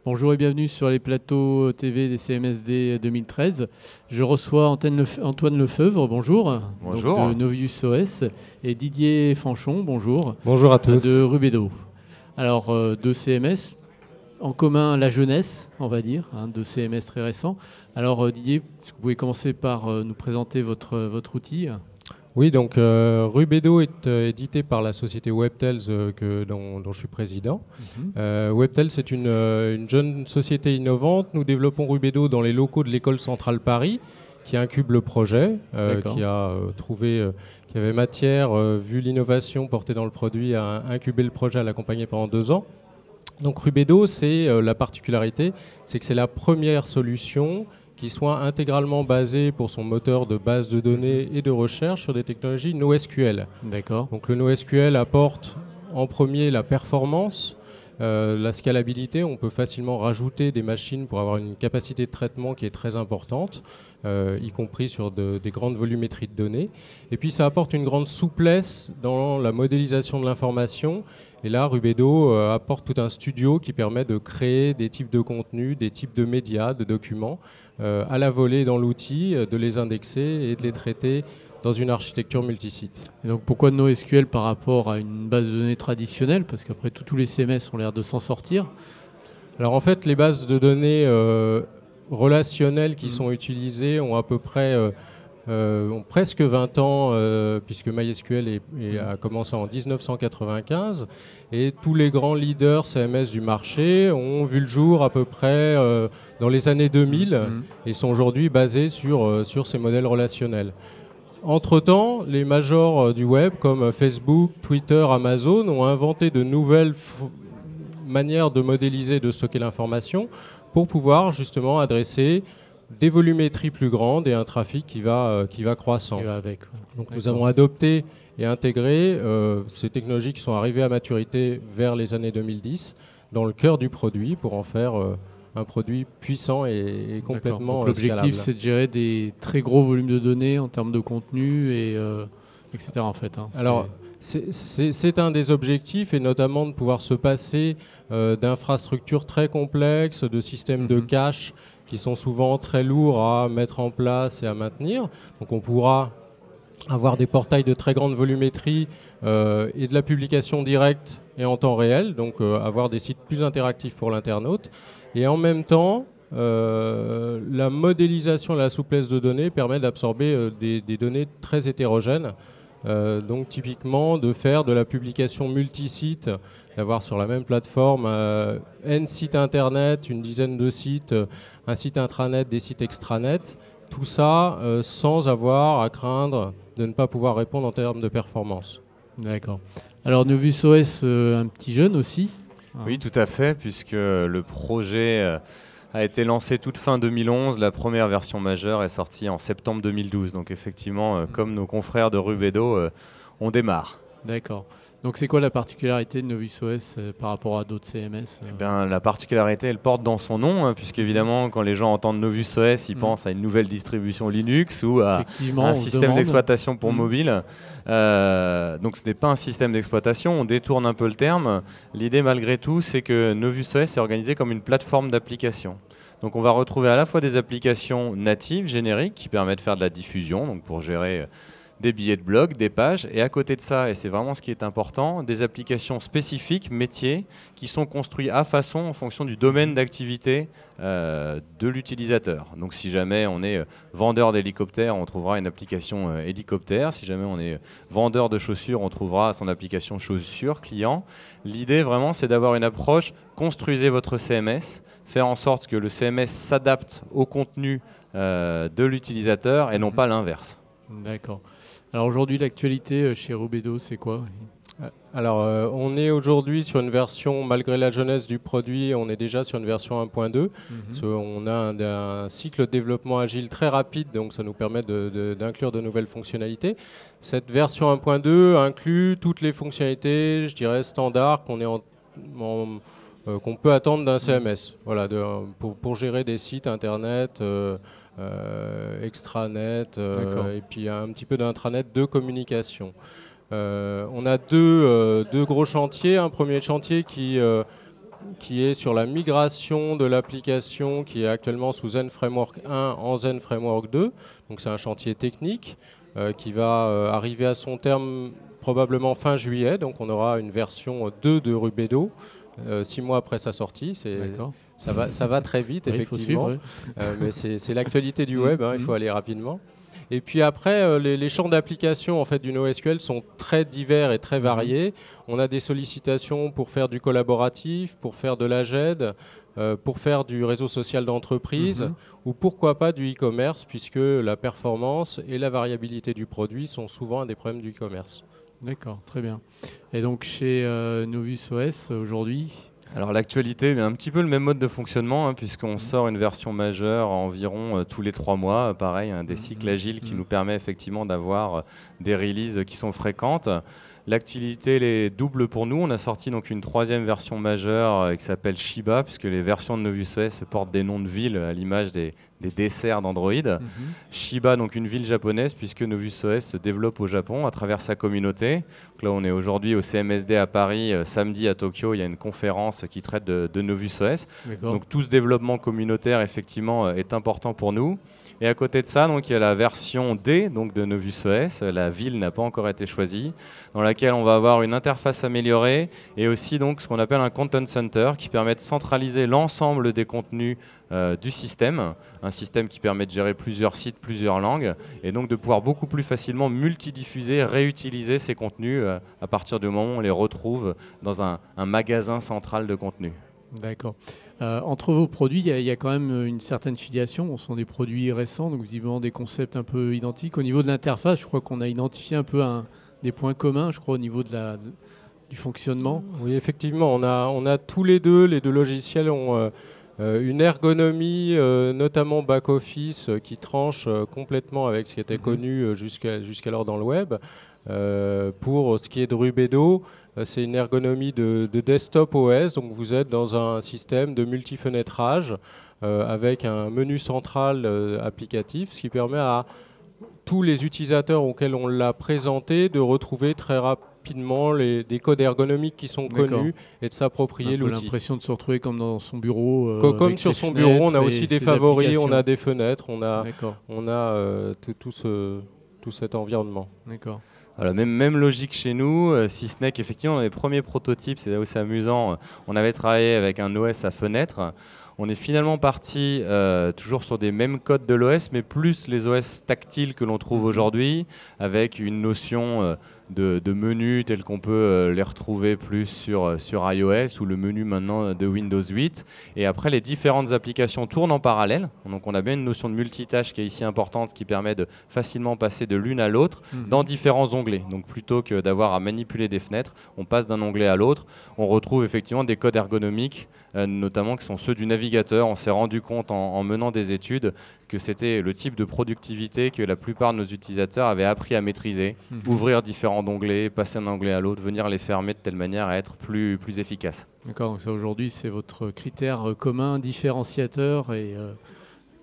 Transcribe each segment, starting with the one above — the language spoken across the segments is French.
Bonjour et bienvenue sur les plateaux TV des CMSD 2013. Je reçois Antoine Lefeuvre, bonjour. Bonjour. Donc de Novius OS, et Didier Fanchon, bonjour. Bonjour à tous. De Rubedo. Alors, deux CMS, en commun la jeunesse, on va dire, deux CMS très récents. Alors Didier, est-ce que vous pouvez commencer par nous présenter votre outil ? Oui, donc Rubedo est édité par la société Webtels dont je suis président. Webtels c'est une jeune société innovante. Nous développons Rubedo dans les locaux de l'école centrale Paris, qui incube le projet, qui a trouvé qu'il y avait matière, vu l'innovation portée dans le produit, à incuber le projet, à l'accompagner pendant 2 ans. Donc Rubedo, c'est la particularité, c'est que c'est la première solution qui soit intégralement basé pour son moteur de base de données et de recherche sur des technologies NoSQL. D'accord. Donc le NoSQL apporte en premier la performance, la scalabilité. On peut facilement rajouter des machines pour avoir une capacité de traitement qui est très importante, y compris sur des grandes volumétries de données. Et puis ça apporte une grande souplesse dans la modélisation de l'information. Et là, Rubedo apporte tout un studio qui permet de créer des types de contenus, des types de médias, de documents, à la volée dans l'outil, de les indexer et de les traiter dans une architecture multisite. Et donc pourquoi NoSQL par rapport à une base de données traditionnelle ? Parce qu'après tous les CMS ont l'air de s'en sortir. Alors en fait, les bases de données relationnelles qui sont utilisées ont à peu près ont presque 20 ans, puisque MySQL a commencé en 1995, et tous les grands leaders CMS du marché ont vu le jour à peu près dans les années 2000 et sont aujourd'hui basés sur ces modèles relationnels. Entre-temps, les majors du web comme Facebook, Twitter, Amazon ont inventé de nouvelles manières de modéliser, de stocker l'information pour pouvoir justement adresser des volumétries plus grandes et un trafic qui va croissant. Donc nous avons adopté et intégré ces technologies qui sont arrivées à maturité vers les années 2010 dans le cœur du produit pour en faire un produit puissant et complètement Donc l'objectif, scalable. c'est de gérer des très gros volumes de données en termes de contenu, etc. en fait. Alors, c'est un des objectifs, et notamment de pouvoir se passer d'infrastructures très complexes, de systèmes de cache qui sont souvent très lourds à mettre en place et à maintenir. Donc on pourra avoir des portails de très grande volumétrie et de la publication directe et en temps réel, donc avoir des sites plus interactifs pour l'internaute. Et en même temps, la modélisation et la souplesse de données permet d'absorber des données très hétérogènes. Donc typiquement de faire de la publication multisite, d'avoir sur la même plateforme N sites internet, une dizaine de sites, un site intranet, des sites extranet, tout ça sans avoir à craindre de ne pas pouvoir répondre en termes de performance. D'accord. Alors Novus OS, un petit jeune aussi. Oui, tout à fait, puisque le projet a été lancé toute fin 2011. La première version majeure est sortie en septembre 2012. Donc effectivement, comme nos confrères de Rubedo, on démarre. D'accord. Donc c'est quoi la particularité de Novus OS par rapport à d'autres CMS Eh bien, la particularité, elle porte dans son nom, puisqu'évidemment, quand les gens entendent Novus OS, ils pensent à une nouvelle distribution Linux ou à un système d'exploitation pour mobile. Donc ce n'est pas un système d'exploitation, on détourne un peu le terme. L'idée, malgré tout, c'est que Novus OS est organisé comme une plateforme d'applications. Donc on va retrouver à la fois des applications natives, génériques, qui permettent de faire de la diffusion, donc pour gérer des billets de blog, des pages, et à côté de ça, et c'est vraiment ce qui est important, des applications spécifiques, métiers, qui sont construites à façon en fonction du domaine d'activité de l'utilisateur. Donc si jamais on est vendeur d'hélicoptères, on trouvera une application hélicoptère. Si jamais on est vendeur de chaussures, on trouvera son application chaussures client. L'idée vraiment, c'est d'avoir une approche, construisez votre CMS, faire en sorte que le CMS s'adapte au contenu de l'utilisateur et non pas l'inverse. D'accord. Alors aujourd'hui, l'actualité chez Rubedo, c'est quoi ? Alors, on est aujourd'hui sur une version, malgré la jeunesse du produit, on est déjà sur une version 1.2. On a un cycle de développement agile très rapide, donc ça nous permet d'inclure de nouvelles fonctionnalités. Cette version 1.2 inclut toutes les fonctionnalités, je dirais, standards qu'on peut attendre d'un CMS. Voilà, pour gérer des sites internet, extranet, et puis un petit peu d'intranet de communication. On a deux gros chantiers. Un premier chantier qui qui est sur la migration de l'application qui est actuellement sous Zen Framework 1 en Zen Framework 2. Donc c'est un chantier technique qui va arriver à son terme probablement fin juillet. Donc on aura une version 2 de Rubedo 6 mois après sa sortie. Ça va très vite, effectivement. Suivre, mais c'est l'actualité du web, il faut aller rapidement. Et puis après, les champs d'application en fait, du NoSQL sont très divers et très variés. On a des sollicitations pour faire du collaboratif, pour faire de la GED, pour faire du réseau social d'entreprise, ou pourquoi pas du e-commerce, puisque la performance et la variabilité du produit sont souvent un des problèmes du e-commerce. D'accord, très bien. Et donc chez Novus OS aujourd'hui, alors l'actualité, un petit peu le même mode de fonctionnement, puisqu'on sort une version majeure environ tous les 3 mois, pareil, des cycles agiles qui nous permet effectivement d'avoir des releases qui sont fréquentes. L'actualité est double pour nous. On a sorti donc une 3e version majeure qui s'appelle Shiba, puisque les versions de Novus OS portent des noms de villes à l'image des desserts d'Android. Shiba, donc une ville japonaise, puisque Novus OS se développe au Japon à travers sa communauté. Donc là, on est aujourd'hui au CMSD à Paris. Samedi à Tokyo, il y a une conférence qui traite de Novus OS. Donc tout ce développement communautaire, effectivement, est important pour nous. Et à côté de ça, donc, il y a la version D donc, de Novus OS. La ville n'a pas encore été choisie, dans laquelle on va avoir une interface améliorée et aussi donc, ce qu'on appelle un Content Center qui permet de centraliser l'ensemble des contenus du système, un système qui permet de gérer plusieurs sites, plusieurs langues, et donc de pouvoir beaucoup plus facilement multidiffuser, réutiliser ces contenus à partir du moment où on les retrouve dans un magasin central de contenu. D'accord. Entre vos produits, il y a quand même une certaine filiation. Ce sont des produits récents, donc visiblement des concepts un peu identiques. Au niveau de l'interface, je crois qu'on a identifié un peu des points communs, je crois, au niveau du fonctionnement. Oui, effectivement, on a tous les deux logiciels ont une ergonomie, notamment back-office, qui tranche complètement avec ce qui était connu jusqu'alors dans le web. Pour ce qui est de Rubedo, c'est une ergonomie de desktop OS, donc vous êtes dans un système de multifenêtrage avec un menu central applicatif, ce qui permet à tous les utilisateurs auxquels on l'a présenté de retrouver très rapidement des codes ergonomiques qui sont connus et de s'approprier l'outil. On a l'impression de se retrouver comme dans son bureau. Comme sur son bureau, on a aussi des favoris, on a des fenêtres, on a tout cet environnement. D'accord. Voilà, même logique chez nous, si ce n'est qu'effectivement, dans les premiers prototypes, c'est là où c'est amusant, on avait travaillé avec un OS à fenêtre. On est finalement parti toujours sur des mêmes codes de l'OS, mais plus les OS tactiles que l'on trouve aujourd'hui, avec une notion de menu tel qu'on peut les retrouver plus sur iOS ou le menu maintenant de Windows 8. Et après, les différentes applications tournent en parallèle. Donc on a bien une notion de multitâche qui est ici importante, qui permet de facilement passer de l'une à l'autre dans différents onglets. Donc plutôt que d'avoir à manipuler des fenêtres, on passe d'un onglet à l'autre. On retrouve effectivement des codes ergonomiques, notamment qui sont ceux du navigateur. On s'est rendu compte en menant des études que c'était le type de productivité que la plupart de nos utilisateurs avaient appris à maîtriser, ouvrir différents onglets, passer d'un onglet à l'autre, venir les fermer de telle manière à être plus efficace. D'accord, donc ça aujourd'hui c'est votre critère commun, différenciateur et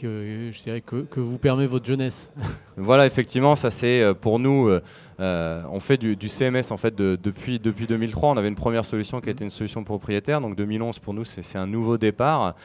que je dirais que vous permet votre jeunesse. Voilà, effectivement, ça c'est pour nous, on fait du CMS en fait depuis 2003. On avait une première solution qui était une solution propriétaire, donc 2011 pour nous c'est un nouveau départ.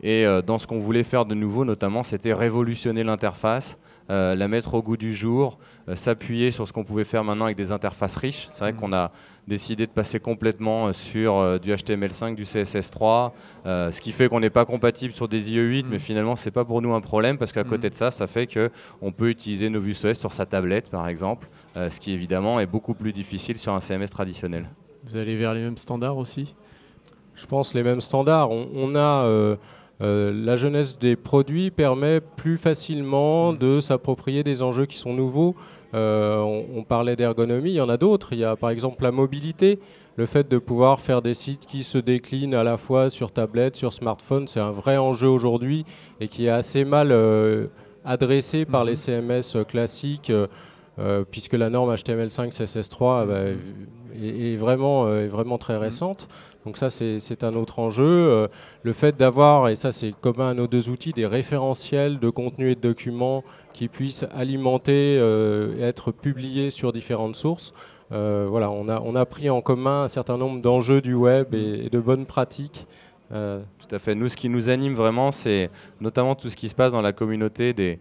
Et dans ce qu'on voulait faire de nouveau, notamment, c'était révolutionner l'interface, la mettre au goût du jour, s'appuyer sur ce qu'on pouvait faire maintenant avec des interfaces riches. C'est vrai qu'on a décidé de passer complètement sur du HTML5, du CSS3, ce qui fait qu'on n'est pas compatible sur des IE8, mais finalement, ce n'est pas pour nous un problème, parce qu'à côté de ça, ça fait qu'on peut utiliser Novus OS sur sa tablette, par exemple, ce qui évidemment est beaucoup plus difficile sur un CMS traditionnel. Vous allez vers les mêmes standards aussi ? Je pense les mêmes standards. On a... la jeunesse des produits permet plus facilement de s'approprier des enjeux qui sont nouveaux. On parlait d'ergonomie, il y en a d'autres. Il y a par exemple la mobilité, le fait de pouvoir faire des sites qui se déclinent à la fois sur tablette, sur smartphone, c'est un vrai enjeu aujourd'hui et qui est assez mal adressé par les CMS classiques, puisque la norme HTML5 CSS3 est vraiment très récente. Donc ça, c'est un autre enjeu. Le fait d'avoir, et ça c'est commun à nos deux outils, des référentiels de contenu et de documents qui puissent alimenter et être publiés sur différentes sources. Voilà, on a pris en commun un certain nombre d'enjeux du web et de bonnes pratiques Tout à fait. Nous, ce qui nous anime vraiment, c'est notamment tout ce qui se passe dans la communauté des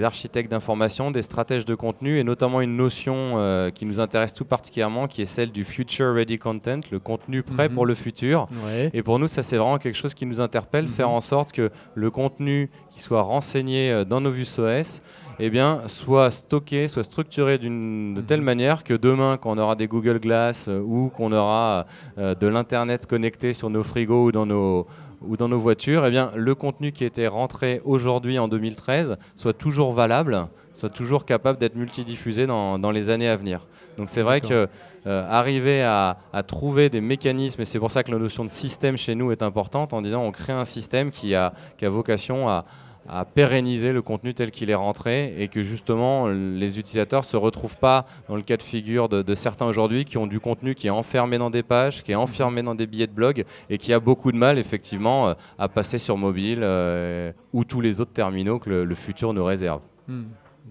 architectes d'information, des stratèges de contenu, et notamment une notion qui nous intéresse tout particulièrement, qui est celle du Future Ready Content, le contenu prêt pour le futur. Ouais. Et pour nous, ça c'est vraiment quelque chose qui nous interpelle, faire en sorte que le contenu qui soit renseigné dans Novus OS soit stocké, soit structuré de telle manière que demain, quand on aura des Google Glass ou qu'on aura de l'Internet connecté sur nos frigos ou dans nos voitures, le contenu qui était rentré aujourd'hui en 2013 soit toujours valable, soit toujours capable d'être multidiffusé dans les années à venir. Donc c'est vrai que arriver à trouver des mécanismes, et c'est pour ça que la notion de système chez nous est importante, en disant on crée un système qui a vocation à pérenniser le contenu tel qu'il est rentré, et que justement les utilisateurs ne se retrouvent pas dans le cas de figure de certains aujourd'hui qui ont du contenu qui est enfermé dans des pages, qui est enfermé dans des billets de blog, et qui a beaucoup de mal effectivement à passer sur mobile ou tous les autres terminaux que le futur nous réserve.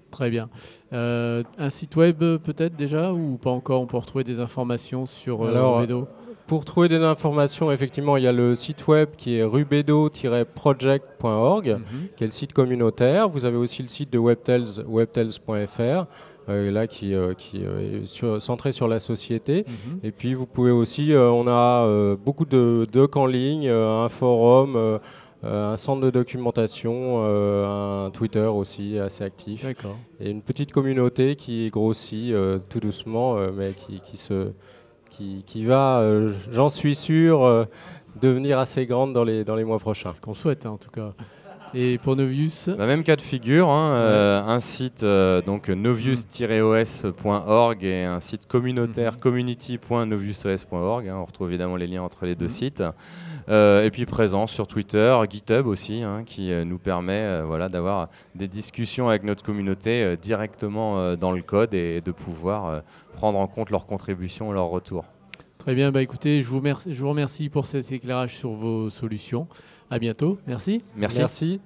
Très bien. Un site web peut-être déjà, ou pas encore? On peut retrouver des informations sur Rubedo. Pour trouver des informations, effectivement, il y a le site web qui est rubedo-project.org, qui est le site communautaire. Vous avez aussi le site de Webtels, webtels.fr, là qui est centré sur la société. Et puis vous pouvez aussi, on a beaucoup de docs en ligne, un forum, un centre de documentation, un Twitter aussi assez actif. Et une petite communauté qui grossit tout doucement, mais qui va, j'en suis sûr, devenir assez grande dans les mois prochains. Ce qu'on souhaite, en tout cas. Et pour Novus, même cas de figure, un site donc novius-os.org et un site communautaire community.novusos.org. On retrouve évidemment les liens entre les deux sites. Et puis présence sur Twitter, GitHub aussi, qui nous permet d'avoir des discussions avec notre communauté directement dans le code, et de pouvoir prendre en compte leurs contributions et leurs retours. Très bien, écoutez, je vous remercie pour cet éclairage sur vos solutions. À bientôt, merci. Merci.